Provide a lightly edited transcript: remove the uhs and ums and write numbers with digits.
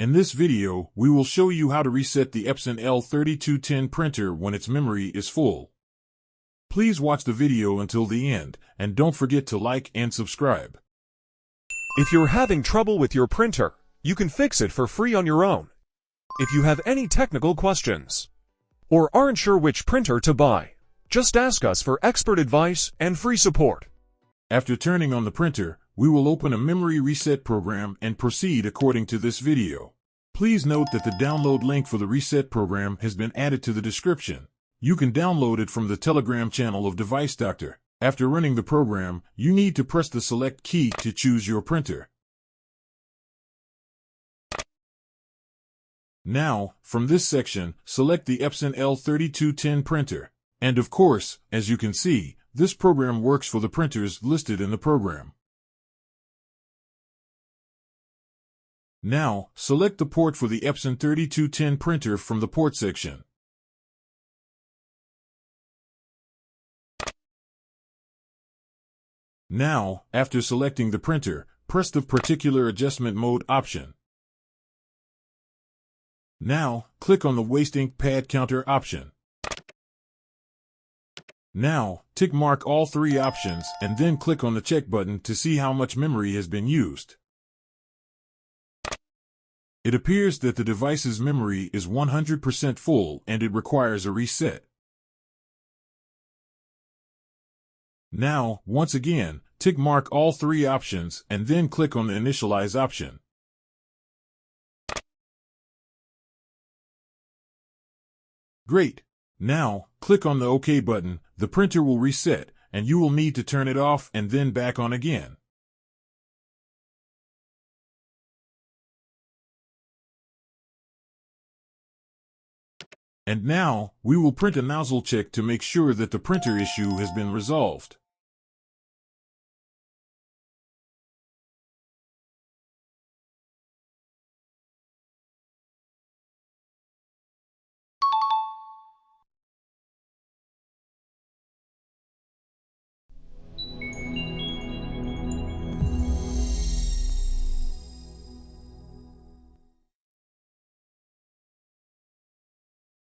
In this video, we will show you how to reset the Epson L3210 printer when its memory is full. Please watch the video until the end, and don't forget to like and subscribe. If you're having trouble with your printer, you can fix it for free on your own. If you have any technical questions, or aren't sure which printer to buy, just ask us for expert advice and free support. After turning on the printer, we will open a memory reset program and proceed according to this video. Please note that the download link for the reset program has been added to the description. You can download it from the Telegram channel of Device Doctor. After running the program, you need to press the select key to choose your printer. Now, from this section, select the Epson L3210 printer. And of course, as you can see, this program works for the printers listed in the program. Now, select the port for the Epson 3210 printer from the port section. Now, after selecting the printer, press the particular adjustment mode option. Now, click on the waste ink pad counter option. Now, tick mark all three options and then click on the check button to see how much memory has been used. It appears that the device's memory is 100% full and it requires a reset. Now, once again, tick mark all three options and then click on the Initialize option. Great! Now, click on the OK button, the printer will reset, and you will need to turn it off and then back on again. And now, we will print a nozzle check to make sure that the printer issue has been resolved.